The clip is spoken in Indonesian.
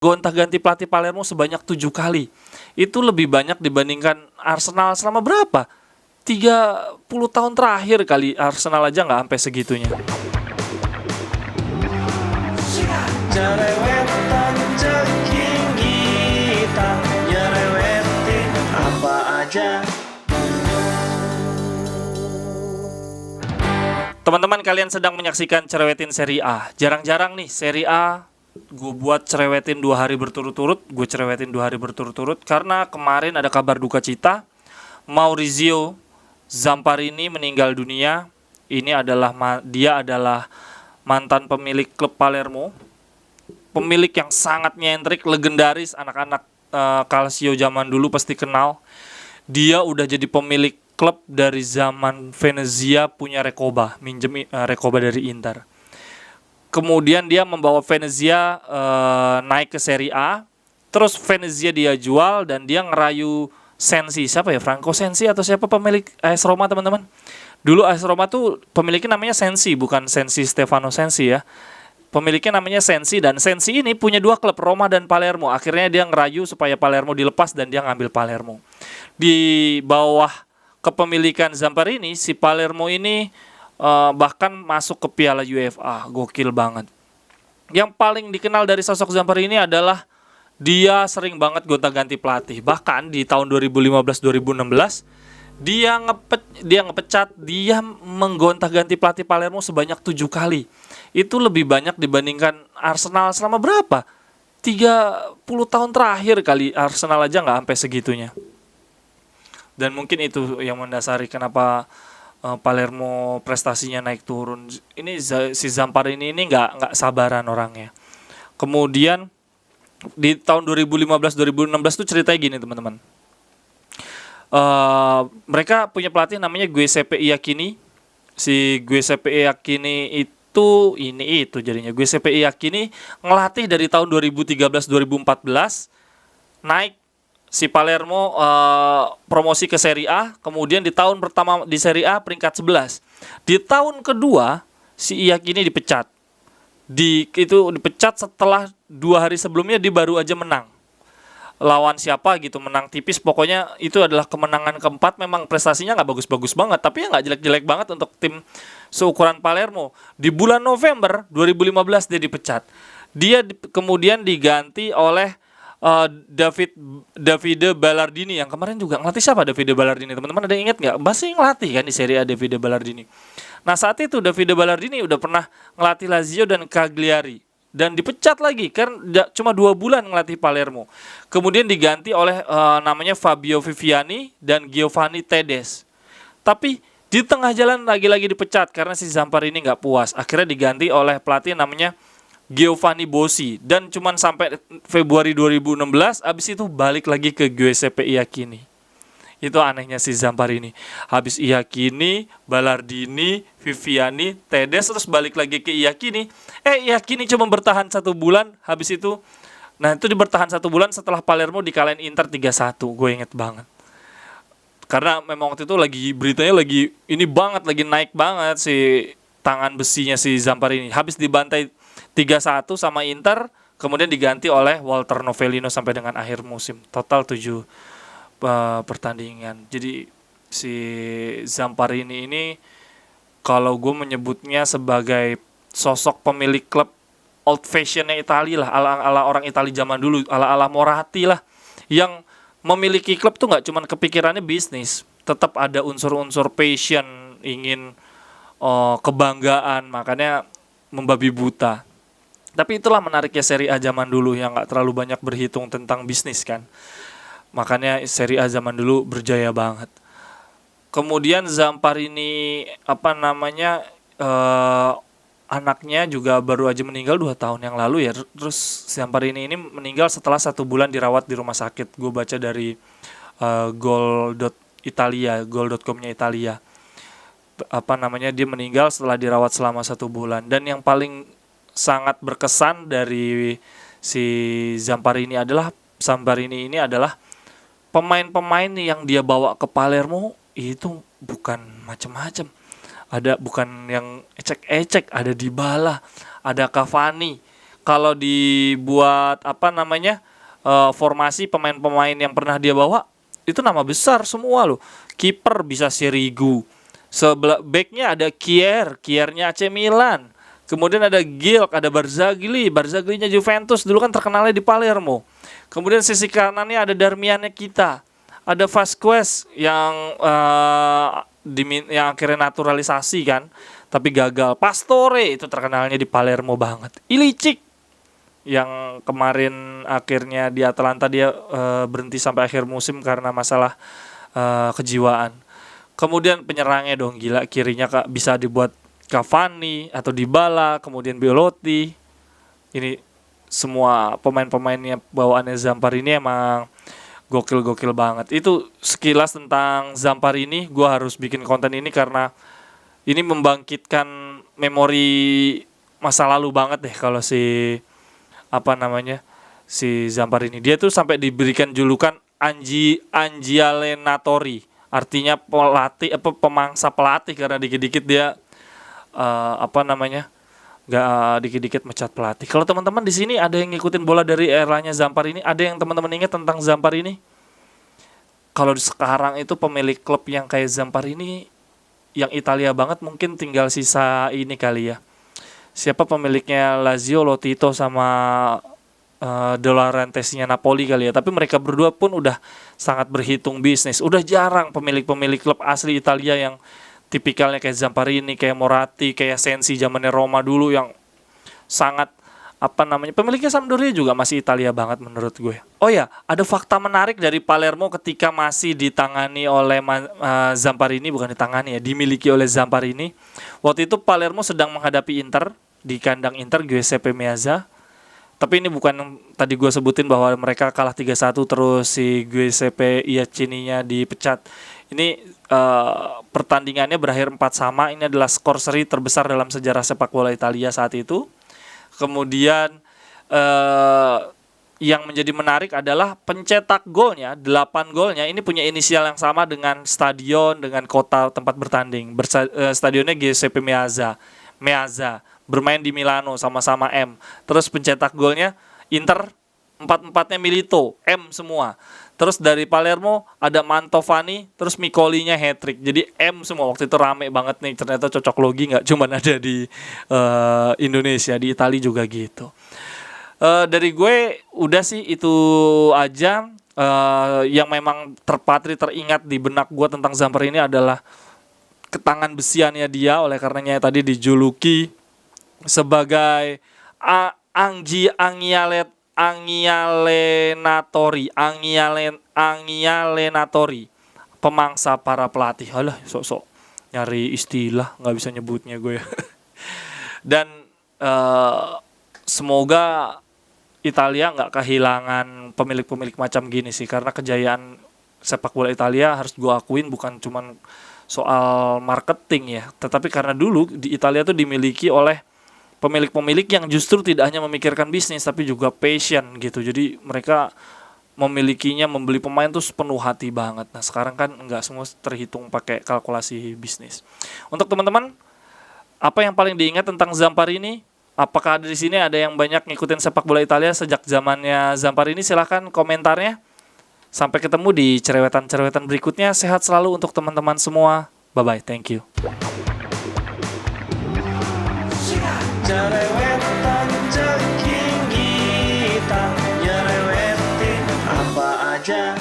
gonta-ganti pelatih Palermo sebanyak 7 kali. Itu lebih banyak dibandingkan Arsenal selama berapa? 30 tahun terakhir kali Arsenal aja nggak sampai segitunya. Jerewetan ceking kita, nyerewetin apa aja. Teman-teman, kalian sedang menyaksikan Cerewetin Serie A. Jarang-jarang nih Serie A gue buat cerewetin 2 hari berturut-turut. Gue cerewetin 2 hari berturut-turut karena kemarin ada kabar duka cita. Maurizio Zamparini meninggal dunia. Dia adalah mantan pemilik klub Palermo. Pemilik yang sangat nyentrik, legendaris, anak-anak Calcio zaman dulu pasti kenal. Dia udah jadi pemilik klub dari zaman Venezia punya Recoba, minjem Recoba dari Inter. Kemudian dia membawa Venezia naik ke Serie A. Terus Venezia dia jual dan dia ngerayu Sensi. Siapa ya? Franco Sensi atau siapa pemilik AS Roma, teman-teman? Dulu AS Roma tuh pemiliknya namanya Sensi, bukan Sensi Stefano Sensi ya. Pemiliknya namanya Sensi, dan Sensi ini punya 2 klub, Roma dan Palermo. Akhirnya dia ngerayu supaya Palermo dilepas dan dia ngambil Palermo. Di bawah kepemilikan Zamparini, si Palermo ini bahkan masuk ke Piala UEFA. Gokil banget. Yang paling dikenal dari sosok Zamparini adalah dia sering banget gonta-ganti pelatih. Bahkan di tahun 2015-2016 dia ngepecat, dia menggonta-ganti pelatih Palermo sebanyak 7 kali. Itu lebih banyak dibandingkan Arsenal selama berapa? 30 tahun terakhir kali Arsenal aja nggak sampai segitunya. Dan mungkin itu yang mendasari kenapa Palermo prestasinya naik turun. Ini si Zamparini ini nggak sabaran orangnya. Kemudian di tahun 2015-2016 tuh ceritanya gini, teman-teman. Mereka punya pelatih namanya Giuseppe Iachini. Si Giuseppe Iachini itu jadinya Giuseppe Iachini ngelatih dari tahun 2013-2014, naik si Palermo promosi ke Serie A. Kemudian di tahun pertama di Serie A peringkat 11. Di tahun kedua si Iachini dipecat. Dipecat setelah 2 hari sebelumnya dia baru aja menang. Lawan siapa gitu, menang tipis. Pokoknya itu adalah kemenangan keempat. Memang prestasinya nggak bagus-bagus banget, tapi ya nggak jelek-jelek banget untuk tim seukuran Palermo. Di bulan November 2015 dia dipecat. Dia kemudian diganti oleh Davide Ballardini, yang kemarin juga ngelatih. Siapa Davide Ballardini, teman-teman? Ada yang ingat nggak? Masih ngelatih kan di Serie A Davide Ballardini. Nah, saat itu Davide Ballardini udah pernah ngelatih Lazio dan Cagliari dan dipecat lagi karena cuma 2 bulan ngelatih Palermo. Kemudian diganti oleh namanya Fabio Viviani dan Giovanni Tedes. Tapi di tengah jalan lagi-lagi dipecat karena si Zamparini nggak puas. Akhirnya diganti oleh pelatih namanya Giovanni Bossi, dan cuman sampai Februari 2016, abis itu balik lagi ke Giuseppe Iachini. Itu anehnya si Zamparini. Habis Iachini, Ballardini, Viviani, Tedes, terus balik lagi ke Iachini. Iachini cuma bertahan 1 bulan, habis itu bertahan 1 bulan setelah Palermo dikalahin Inter 3-1. Gue inget banget. Karena memang waktu itu beritanya lagi naik banget si tangan besinya si Zamparini. Habis dibantai 3-1 sama Inter, kemudian diganti oleh Walter Novellino sampai dengan akhir musim. Total 7 pertandingan. Jadi si Zamparini ini kalau gue menyebutnya sebagai sosok pemilik klub old fashionnya Italia lah, ala orang Italia zaman dulu, ala Moratti lah, yang memiliki klub tuh nggak cuman kepikirannya bisnis, tetap ada unsur-unsur passion, ingin kebanggaan, makanya membabi buta. Tapi itulah menariknya Serie A zaman dulu yang gak terlalu banyak berhitung tentang bisnis kan. Makanya Serie A zaman dulu berjaya banget. Kemudian Zamparini anaknya juga baru aja meninggal 2 tahun yang lalu ya. Terus Zamparini ini meninggal setelah 1 bulan dirawat di rumah sakit. Gue baca dari goal.com-nya Italia. Dia meninggal setelah dirawat selama 1 bulan. Dan yang paling sangat berkesan dari si Zamparini ini adalah pemain-pemain yang dia bawa ke Palermo itu bukan macam-macam. Bukan yang ecek-ecek, ada Dybala, ada Cavani kalau dibuat formasi pemain-pemain yang pernah dia bawa itu nama besar semua loh. Kiper bisa Sirigu. Sebelah backnya ada Kiernya AC Milan. Kemudian ada Gilk, ada Barzaglinya Juventus, dulu kan terkenalnya di Palermo. Kemudian sisi kanannya ada Darmiannya kita. Ada Vasquez yang akhirnya naturalisasi kan, tapi gagal. Pastore itu terkenalnya di Palermo banget. Ilicic yang kemarin akhirnya di Atalanta dia berhenti sampai akhir musim karena masalah kejiwaan. Kemudian penyerangnya dong gila, kirinya bisa dibuat Cavani atau Dybala, kemudian Belotti. Ini semua pemain-pemainnya bawaannya Zamparini emang gokil banget. Itu sekilas tentang Zamparini. Gue harus bikin konten ini karena ini membangkitkan memori masa lalu banget deh kalau si Zamparini. Dia tuh sampai diberikan julukan Angialenatori, artinya pemangsa pelatih karena dikit-dikit dia dikit-dikit mecat pelatih. Kalau teman-teman di sini ada yang ngikutin bola dari eranya Zamparini, ada yang teman-teman ingat tentang Zamparini? Kalau sekarang itu pemilik klub yang kayak Zamparini yang Italia banget mungkin tinggal sisa ini kali ya. Siapa pemiliknya Lazio, Lotito sama De Laurentiis-nya Napoli kali ya. Tapi mereka berdua pun udah sangat berhitung bisnis. Udah jarang pemilik-pemilik klub asli Italia yang tipikalnya kayak Zamparini, kayak Moratti, kayak Sensi zamannya Roma dulu yang sangat pemiliknya Sampdoria juga masih Italia banget menurut gue. Oh ya, ada fakta menarik dari Palermo ketika masih ditangani oleh Zamparini, bukan ditangani ya, dimiliki oleh Zamparini. Waktu itu Palermo sedang menghadapi Inter di kandang Inter, Giuseppe Meazza. Tapi ini bukan yang tadi gue sebutin bahwa mereka kalah 3-1 terus si Giuseppe Iacchini-nya dipecat. Ini pertandingannya berakhir 4-4. Ini adalah skor seri terbesar dalam sejarah sepak bola Italia saat itu. Kemudian yang menjadi menarik adalah pencetak golnya, 8 golnya ini punya inisial yang sama dengan stadion, dengan kota tempat bertanding. Stadionnya Giuseppe Meazza. Bermain di Milano sama-sama M. Terus pencetak golnya Inter 4-4-nya Milito, M semua. Terus dari Palermo ada Mantovani, terus Micolinya hat-trick. Jadi M semua. Waktu itu rame banget nih. Ternyata cocok logi nggak cuma ada di Indonesia, di Italia juga gitu. Dari gue udah sih itu aja. Yang memang teringat di benak gue tentang Zamparini adalah ketangan besiannya dia. Oleh karenanya tadi dijuluki sebagai Angialenatori, pemangsa para pelatih. Alah, sok-sok nyari istilah, nggak bisa nyebutnya gue. Dan semoga Italia nggak kehilangan pemilik-pemilik macam gini sih, karena kejayaan sepak bola Italia harus gue akuin bukan cuman soal marketing ya, tetapi karena dulu di Italia tuh dimiliki oleh pemilik-pemilik yang justru tidak hanya memikirkan bisnis tapi juga passion gitu. Jadi mereka membeli pemain tuh sepenuh hati banget. Nah sekarang kan nggak semua terhitung pakai kalkulasi bisnis. Untuk teman-teman, apa yang paling diingat tentang Zamparini? Apakah di sini ada yang banyak ngikutin sepak bola Italia sejak zamannya Zamparini? Silahkan komentarnya. Sampai ketemu di cerewetan-cerewetan berikutnya. Sehat selalu untuk teman-teman semua. Bye-bye, thank you. Cerewetan ceking kita nyerewetin apa aja.